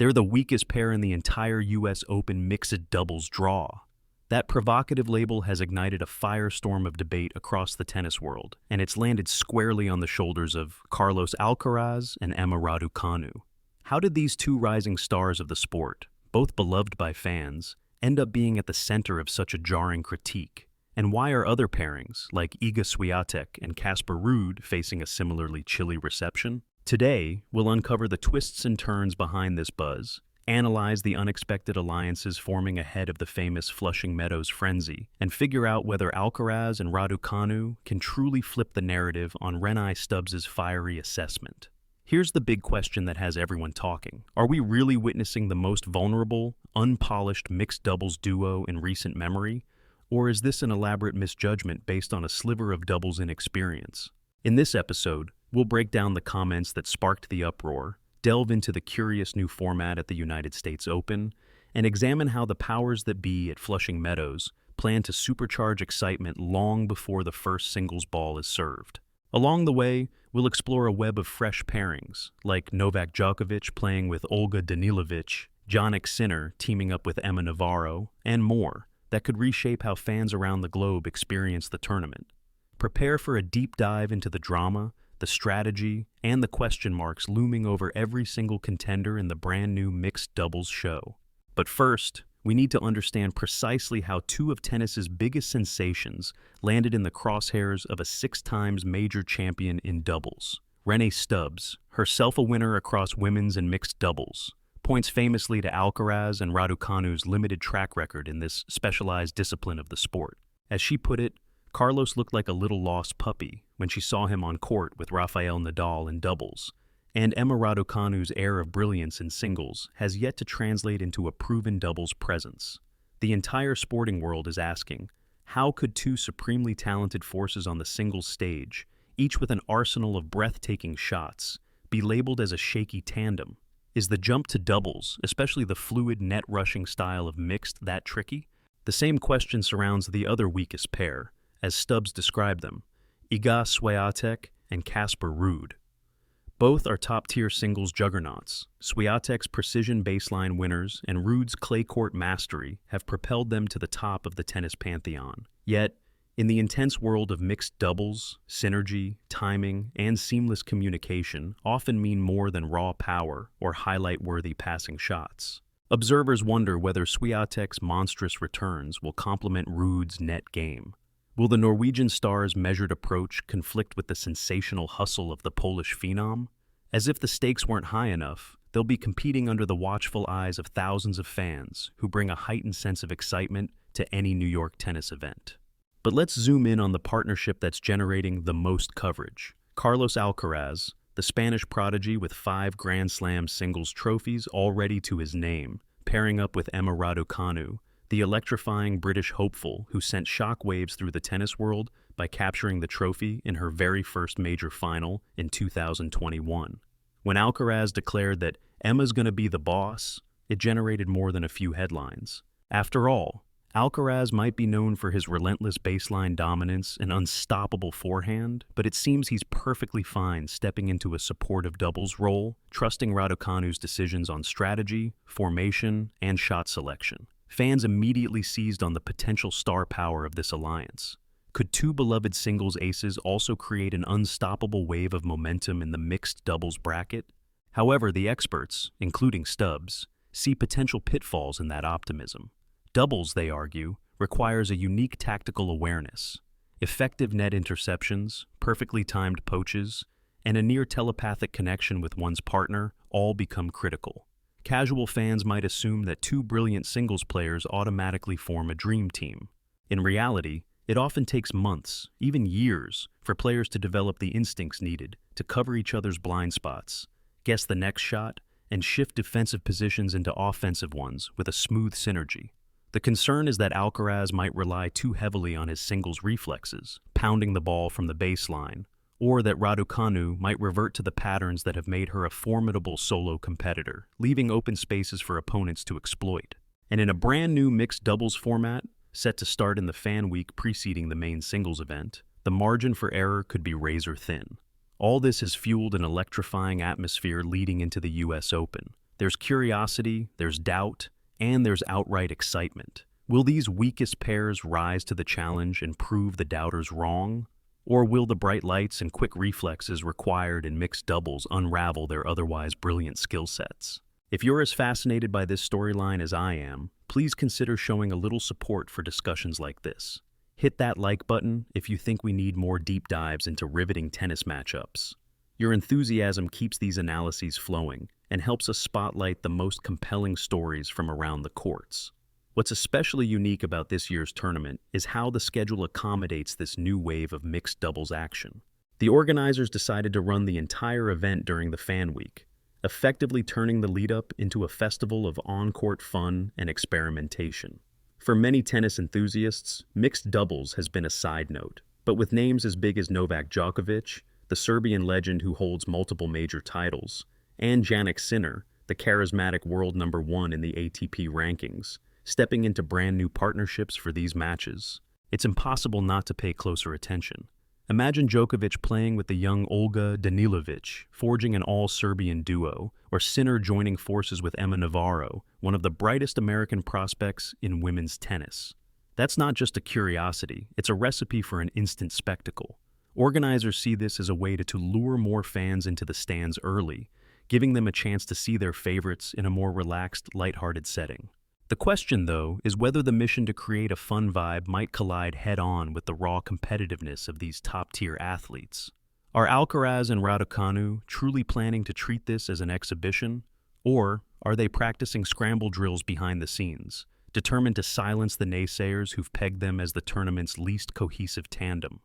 They're the weakest pair in the entire US Open mixed doubles draw. That provocative label has ignited a firestorm of debate across the tennis world, and it's landed squarely on the shoulders of Carlos Alcaraz and Emma Raducanu. How did these two rising stars of the sport, both beloved by fans, end up being at the center of such a jarring critique? And why are other pairings, like Iga Swiatek and Casper Ruud, facing a similarly chilly reception? Today, we'll uncover the twists and turns behind this buzz, analyze the unexpected alliances forming ahead of the famous Flushing Meadows frenzy, and figure out whether Alcaraz and Raducanu can truly flip the narrative on Rennae Stubbs' fiery assessment. Here's the big question that has everyone talking. Are we really witnessing the most vulnerable, unpolished mixed doubles duo in recent memory? Or is this an elaborate misjudgment based on a sliver of doubles inexperience? In this episode, we'll break down the comments that sparked the uproar, delve into the curious new format at the United States Open, and examine how the powers that be at Flushing Meadows plan to supercharge excitement long before the first singles ball is served. Along the way, we'll explore a web of fresh pairings, like Novak Djokovic playing with Olga Danilovic, Jannik Sinner teaming up with Emma Navarro, and more, that could reshape how fans around the globe experience the tournament. Prepare for a deep dive into the drama, the strategy, and the question marks looming over every single contender in the brand new mixed doubles show. But first, we need to understand precisely how two of tennis's biggest sensations landed in the crosshairs of a 6-time major champion in doubles. Rennae Stubbs, herself a winner across women's and mixed doubles, points famously to Alcaraz and Raducanu's limited track record in this specialized discipline of the sport. As she put it, Carlos looked like a little lost puppy when she saw him on court with Rafael Nadal in doubles, and Emma Raducanu's air of brilliance in singles has yet to translate into a proven doubles presence. The entire sporting world is asking, how could two supremely talented forces on the singles stage, each with an arsenal of breathtaking shots, be labeled as a shaky tandem? Is the jump to doubles, especially the fluid net-rushing style of mixed, that tricky? The same question surrounds the other weakest pair, as Stubbs described them, Iga Swiatek and Casper Ruud. Both are top-tier singles juggernauts. Swiatek's precision baseline winners and Ruud's clay court mastery have propelled them to the top of the tennis pantheon. Yet, in the intense world of mixed doubles, synergy, timing, and seamless communication often mean more than raw power or highlight-worthy passing shots. Observers wonder whether Swiatek's monstrous returns will complement Ruud's net game. Will the Norwegian star's measured approach conflict with the sensational hustle of the Polish phenom? As if the stakes weren't high enough, they'll be competing under the watchful eyes of thousands of fans who bring a heightened sense of excitement to any New York tennis event. But let's zoom in on the partnership that's generating the most coverage. Carlos Alcaraz, the Spanish prodigy with 5 Grand Slam singles trophies already to his name, pairing up with Emma Raducanu, the electrifying British hopeful who sent shockwaves through the tennis world by capturing the trophy in her very first major final in 2021. When Alcaraz declared that Emma's gonna be the boss, it generated more than a few headlines. After all, Alcaraz might be known for his relentless baseline dominance and unstoppable forehand, but it seems he's perfectly fine stepping into a supportive doubles role, trusting Raducanu's decisions on strategy, formation, and shot selection. Fans immediately seized on the potential star power of this alliance. Could two beloved singles aces also create an unstoppable wave of momentum in the mixed doubles bracket? However, the experts, including Stubbs, see potential pitfalls in that optimism. Doubles, they argue, requires a unique tactical awareness. Effective net interceptions, perfectly timed poaches, and a near telepathic connection with one's partner all become critical. Casual fans might assume that two brilliant singles players automatically form a dream team. In reality, it often takes months, even years, for players to develop the instincts needed to cover each other's blind spots, guess the next shot, and shift defensive positions into offensive ones with a smooth synergy. The concern is that Alcaraz might rely too heavily on his singles reflexes, pounding the ball from the baseline, or that Raducanu might revert to the patterns that have made her a formidable solo competitor, leaving open spaces for opponents to exploit. And in a brand new mixed doubles format, set to start in the fan week preceding the main singles event, the margin for error could be razor thin. All this has fueled an electrifying atmosphere leading into the US Open. There's curiosity, there's doubt, and there's outright excitement. Will these weakest pairs rise to the challenge and prove the doubters wrong? Or will the bright lights and quick reflexes required in mixed doubles unravel their otherwise brilliant skill sets? If you're as fascinated by this storyline as I am, please consider showing a little support for discussions like this. Hit that like button if you think we need more deep dives into riveting tennis matchups. Your enthusiasm keeps these analyses flowing and helps us spotlight the most compelling stories from around the courts. What's especially unique about this year's tournament is how the schedule accommodates this new wave of mixed doubles action. The organizers decided to run the entire event during the Fan Week, effectively turning the lead-up into a festival of on-court fun and experimentation. For many tennis enthusiasts, mixed doubles has been a side note, but with names as big as Novak Djokovic, the Serbian legend who holds multiple major titles, and Jannik Sinner, the charismatic world number 1 in the ATP rankings, stepping into brand new partnerships for these matches, it's impossible not to pay closer attention. Imagine Djokovic playing with the young Olga Danilovic, forging an all-Serbian duo, or Sinner joining forces with Emma Navarro, one of the brightest American prospects in women's tennis. That's not just a curiosity, it's a recipe for an instant spectacle. Organizers see this as a way to lure more fans into the stands early, giving them a chance to see their favorites in a more relaxed, lighthearted setting. The question, though, is whether the mission to create a fun vibe might collide head-on with the raw competitiveness of these top-tier athletes. Are Alcaraz and Raducanu truly planning to treat this as an exhibition? Or are they practicing scramble drills behind the scenes, determined to silence the naysayers who've pegged them as the tournament's least cohesive tandem?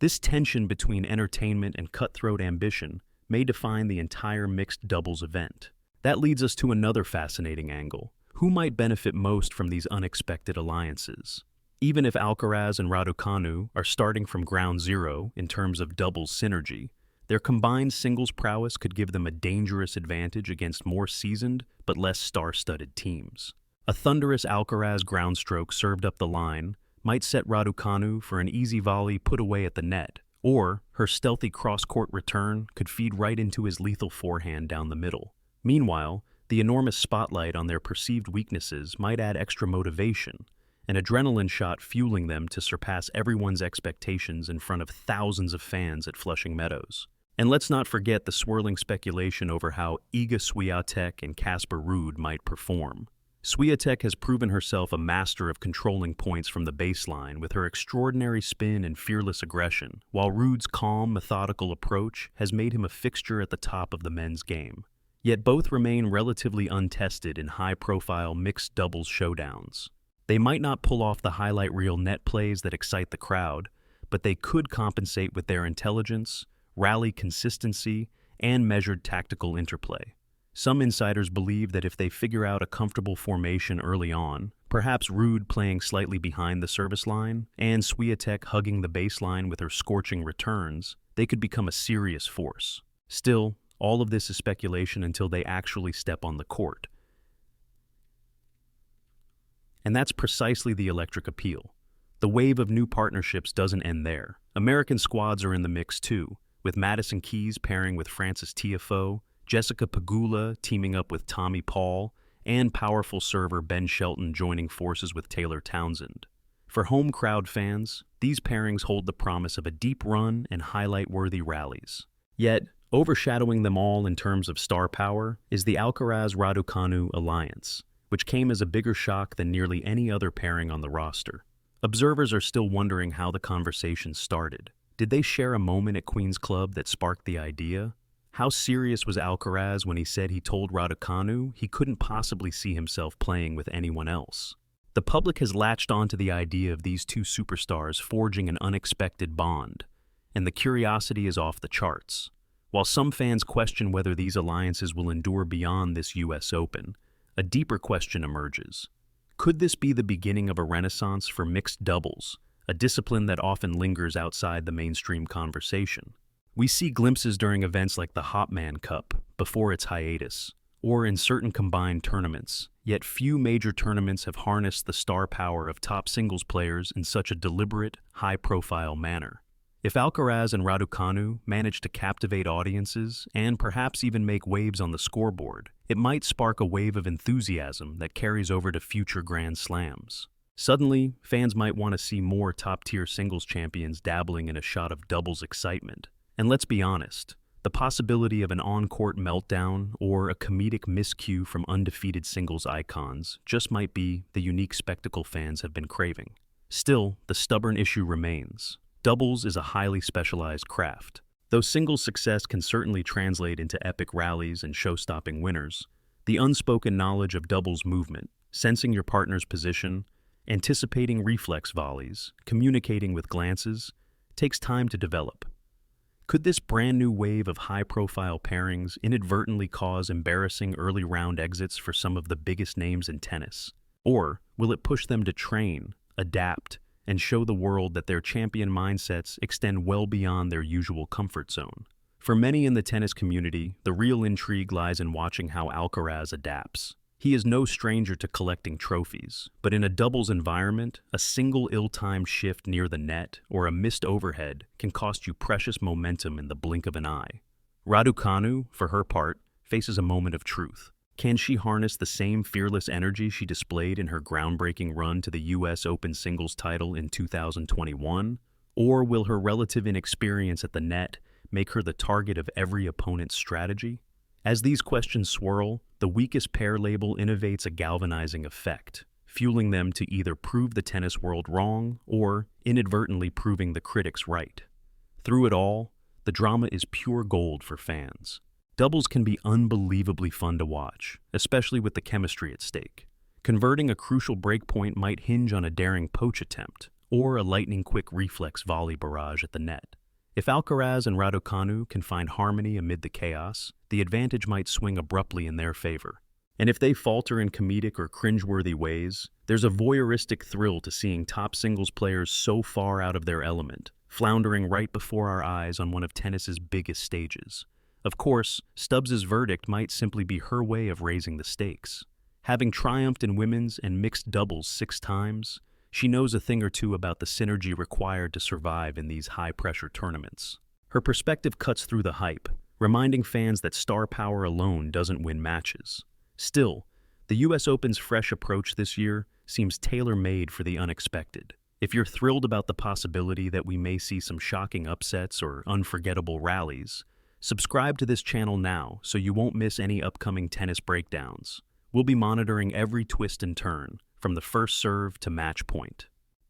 This tension between entertainment and cutthroat ambition may define the entire mixed doubles event. That leads us to another fascinating angle. Who might benefit most from these unexpected alliances? Even if Alcaraz and Raducanu are starting from ground zero in terms of doubles synergy, their combined singles prowess could give them a dangerous advantage against more seasoned but less star-studded teams. A thunderous Alcaraz groundstroke served up the line might set Raducanu for an easy volley put away at the net, or her stealthy cross-court return could feed right into his lethal forehand down the middle. Meanwhile, the enormous spotlight on their perceived weaknesses might add extra motivation, an adrenaline shot fueling them to surpass everyone's expectations in front of thousands of fans at Flushing Meadows. And let's not forget the swirling speculation over how Iga Swiatek and Casper Ruud might perform. Swiatek has proven herself a master of controlling points from the baseline with her extraordinary spin and fearless aggression, while Ruud's calm, methodical approach has made him a fixture at the top of the men's game. Yet both remain relatively untested in high-profile mixed doubles showdowns. They might not pull off the highlight reel net plays that excite the crowd, but they could compensate with their intelligence, rally consistency, and measured tactical interplay. Some insiders believe that if they figure out a comfortable formation early on, perhaps Ruud playing slightly behind the service line, and Swiatek hugging the baseline with her scorching returns, they could become a serious force. Still, all of this is speculation until they actually step on the court. And that's precisely the electric appeal. The wave of new partnerships doesn't end there. American squads are in the mix too, with Madison Keys pairing with Frances Tiafoe, Jessica Pegula teaming up with Tommy Paul, and powerful server Ben Shelton joining forces with Taylor Townsend. For home crowd fans, these pairings hold the promise of a deep run and highlight-worthy rallies. Yet, overshadowing them all in terms of star power is the Alcaraz-Raducanu alliance, which came as a bigger shock than nearly any other pairing on the roster. Observers are still wondering how the conversation started. Did they share a moment at Queen's Club that sparked the idea? How serious was Alcaraz when he said he told Raducanu he couldn't possibly see himself playing with anyone else? The public has latched onto the idea of these two superstars forging an unexpected bond, and the curiosity is off the charts. While some fans question whether these alliances will endure beyond this US Open, a deeper question emerges. Could this be the beginning of a renaissance for mixed doubles, a discipline that often lingers outside the mainstream conversation? We see glimpses during events like the Hopman Cup, before its hiatus, or in certain combined tournaments, yet few major tournaments have harnessed the star power of top singles players in such a deliberate, high-profile manner. If Alcaraz and Raducanu manage to captivate audiences and perhaps even make waves on the scoreboard, it might spark a wave of enthusiasm that carries over to future Grand Slams. Suddenly, fans might want to see more top-tier singles champions dabbling in a shot of doubles excitement. And let's be honest, the possibility of an on-court meltdown or a comedic miscue from undefeated singles icons just might be the unique spectacle fans have been craving. Still, the stubborn issue remains. Doubles is a highly specialized craft. Though singles success can certainly translate into epic rallies and show-stopping winners, the unspoken knowledge of doubles movement, sensing your partner's position, anticipating reflex volleys, communicating with glances, takes time to develop. Could this brand new wave of high-profile pairings inadvertently cause embarrassing early round exits for some of the biggest names in tennis? Or will it push them to train, adapt, and show the world that their champion mindsets extend well beyond their usual comfort zone? For many in the tennis community, the real intrigue lies in watching how Alcaraz adapts. He is no stranger to collecting trophies, but in a doubles environment, a single ill-timed shift near the net or a missed overhead can cost you precious momentum in the blink of an eye. Raducanu, for her part, faces a moment of truth. Can she harness the same fearless energy she displayed in her groundbreaking run to the US Open singles title in 2021? Or will her relative inexperience at the net make her the target of every opponent's strategy? As these questions swirl, the weakest pair label innovates a galvanizing effect, fueling them to either prove the tennis world wrong or inadvertently proving the critics right. Through it all, the drama is pure gold for fans. Doubles can be unbelievably fun to watch, especially with the chemistry at stake. Converting a crucial breakpoint might hinge on a daring poach attempt or a lightning-quick reflex volley barrage at the net. If Alcaraz and Raducanu can find harmony amid the chaos, the advantage might swing abruptly in their favor. And if they falter in comedic or cringeworthy ways, there's a voyeuristic thrill to seeing top singles players so far out of their element, floundering right before our eyes on one of tennis's biggest stages. Of course, Stubbs' verdict might simply be her way of raising the stakes. Having triumphed in women's and mixed doubles 6 times, she knows a thing or two about the synergy required to survive in these high-pressure tournaments. Her perspective cuts through the hype, reminding fans that star power alone doesn't win matches. Still, the US Open's fresh approach this year seems tailor-made for the unexpected. If you're thrilled about the possibility that we may see some shocking upsets or unforgettable rallies, subscribe to this channel now so you won't miss any upcoming tennis breakdowns. We'll be monitoring every twist and turn, from the first serve to match point.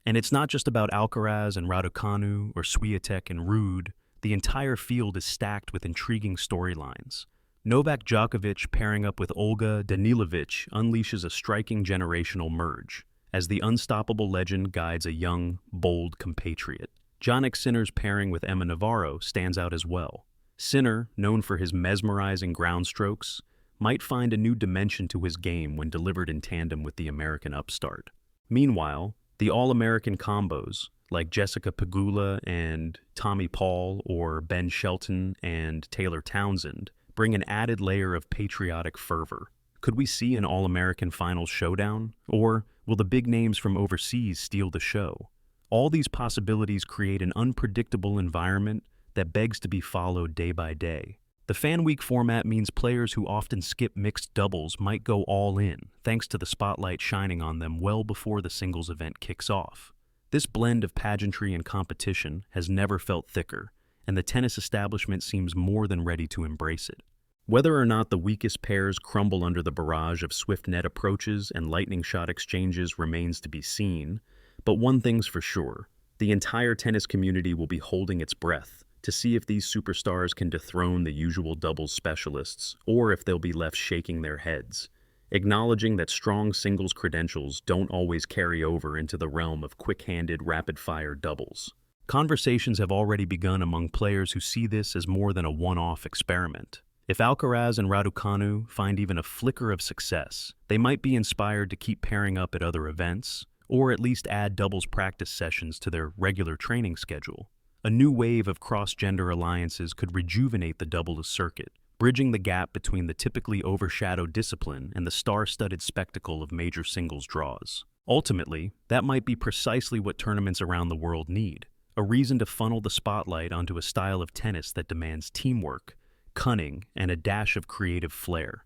And it's not just about Alcaraz and Raducanu or Swiatek and Ruud. The entire field is stacked with intriguing storylines. Novak Djokovic pairing up with Olga Danilovic unleashes a striking generational merge, as the unstoppable legend guides a young, bold compatriot. Jannik Sinner's pairing with Emma Navarro stands out as well. Sinner, known for his mesmerizing ground strokes, might find a new dimension to his game when delivered in tandem with the American upstart. Meanwhile, the all-American combos, like Jessica Pegula and Tommy Paul or Ben Shelton and Taylor Townsend, bring an added layer of patriotic fervor. Could we see an all-American finals showdown? Or will the big names from overseas steal the show? All these possibilities create an unpredictable environment that begs to be followed day by day. The Fan Week format means players who often skip mixed doubles might go all in, thanks to the spotlight shining on them well before the singles event kicks off. This blend of pageantry and competition has never felt thicker, and the tennis establishment seems more than ready to embrace it. Whether or not the weakest pairs crumble under the barrage of swift net approaches and lightning shot exchanges remains to be seen, but one thing's for sure, the entire tennis community will be holding its breath to see if these superstars can dethrone the usual doubles specialists or if they'll be left shaking their heads, acknowledging that strong singles credentials don't always carry over into the realm of quick-handed, rapid-fire doubles. Conversations have already begun among players who see this as more than a one-off experiment. If Alcaraz and Raducanu find even a flicker of success, they might be inspired to keep pairing up at other events, or at least add doubles practice sessions to their regular training schedule. A new wave of cross-gender alliances could rejuvenate the doubles circuit, bridging the gap between the typically overshadowed discipline and the star-studded spectacle of major singles draws. Ultimately, that might be precisely what tournaments around the world need: a reason to funnel the spotlight onto a style of tennis that demands teamwork, cunning, and a dash of creative flair.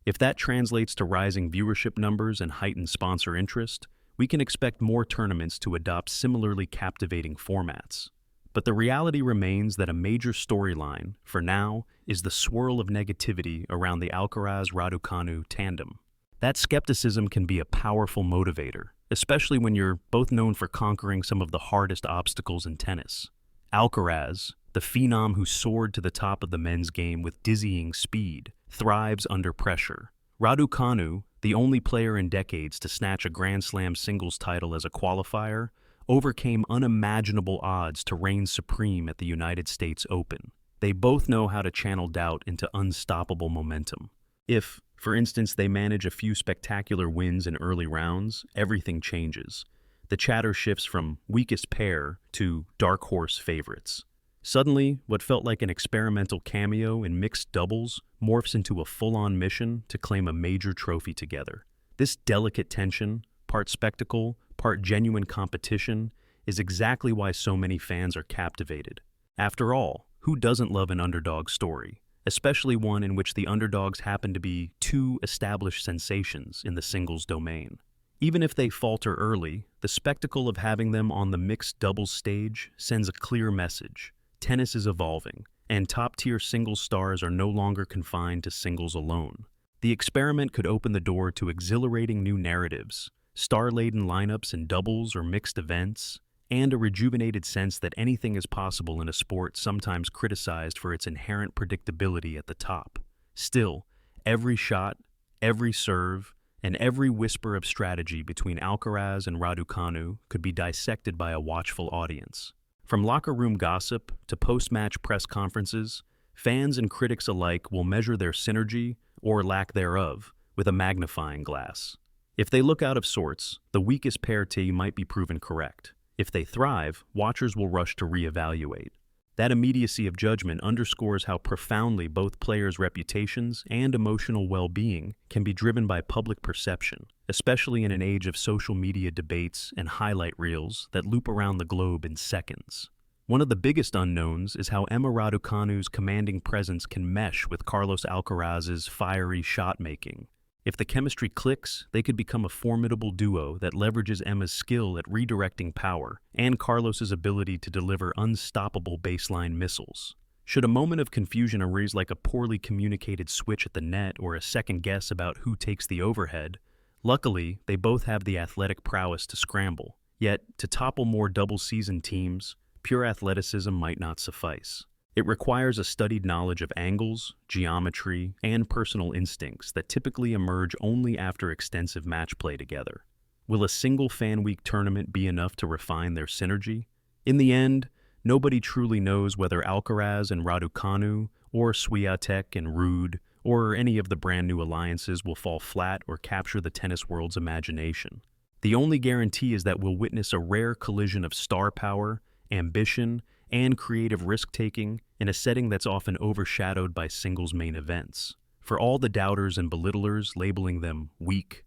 If that translates to rising viewership numbers and heightened sponsor interest, we can expect more tournaments to adopt similarly captivating formats. But the reality remains that a major storyline, for now, is the swirl of negativity around the Alcaraz-Raducanu tandem. That skepticism can be a powerful motivator, especially when you're both known for conquering some of the hardest obstacles in tennis. Alcaraz, the phenom who soared to the top of the men's game with dizzying speed, thrives under pressure. Raducanu, the only player in decades to snatch a Grand Slam singles title as a qualifier, overcame unimaginable odds to reign supreme at the United States Open. They both know how to channel doubt into unstoppable momentum. If, for instance, they manage a few spectacular wins in early rounds, everything changes. The chatter shifts from weakest pair to dark horse favorites. Suddenly, what felt like an experimental cameo in mixed doubles morphs into a full-on mission to claim a major trophy together. This delicate tension, part spectacle, part genuine competition, is exactly why so many fans are captivated. After all, who doesn't love an underdog story, especially one in which the underdogs happen to be two established sensations in the singles domain? Even if they falter early, the spectacle of having them on the mixed doubles stage sends a clear message. Tennis is evolving, and top-tier singles stars are no longer confined to singles alone. The experiment could open the door to exhilarating new narratives, star-laden lineups in doubles or mixed events, and a rejuvenated sense that anything is possible in a sport sometimes criticized for its inherent predictability at the top. Still, every shot, every serve, and every whisper of strategy between Alcaraz and Raducanu could be dissected by a watchful audience. From locker room gossip to post-match press conferences, fans and critics alike will measure their synergy, or lack thereof, with a magnifying glass. If they look out of sorts, the weakest pair T might be proven correct. If they thrive, watchers will rush to reevaluate. That immediacy of judgment underscores how profoundly both players' reputations and emotional well-being can be driven by public perception, especially in an age of social media debates and highlight reels that loop around the globe in seconds. One of the biggest unknowns is how Emma Raducanu's commanding presence can mesh with Carlos Alcaraz's fiery shot-making. If the chemistry clicks, they could become a formidable duo that leverages Emma's skill at redirecting power and Carlos's ability to deliver unstoppable baseline missiles. Should a moment of confusion arise like a poorly communicated switch at the net or a second guess about who takes the overhead, luckily, they both have the athletic prowess to scramble. Yet, to topple more double-season teams, pure athleticism might not suffice. It requires a studied knowledge of angles, geometry, and personal instincts that typically emerge only after extensive match play together. Will a single Fan Week tournament be enough to refine their synergy? In the end, nobody truly knows whether Alcaraz and Raducanu, or Swiatek and Rude, or any of the brand new alliances will fall flat or capture the tennis world's imagination. The only guarantee is that we'll witness a rare collision of star power, ambition, and creative risk-taking in a setting that's often overshadowed by singles main events. For all the doubters and belittlers labeling them weak,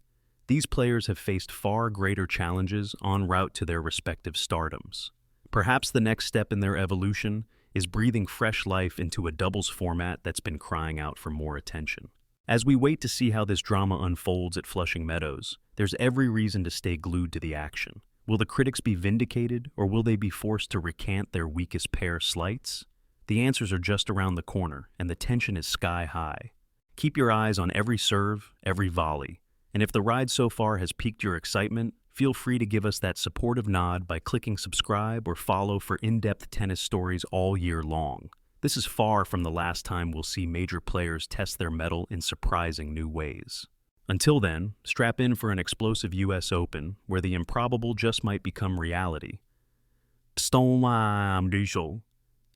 these players have faced far greater challenges en route to their respective stardoms. Perhaps the next step in their evolution is breathing fresh life into a doubles format that's been crying out for more attention. As we wait to see how this drama unfolds at Flushing Meadows, there's every reason to stay glued to the action. Will the critics be vindicated, or will they be forced to recant their weakest pair slights? The answers are just around the corner, and the tension is sky high. Keep your eyes on every serve, every volley, and if the ride so far has piqued your excitement, feel free to give us that supportive nod by clicking subscribe or follow for in-depth tennis stories all year long. This is far from the last time we'll see major players test their mettle in surprising new ways. Until then, strap in for an explosive US Open where the improbable just might become reality.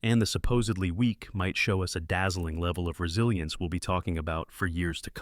And the supposedly weak might show us a dazzling level of resilience we'll be talking about for years to come.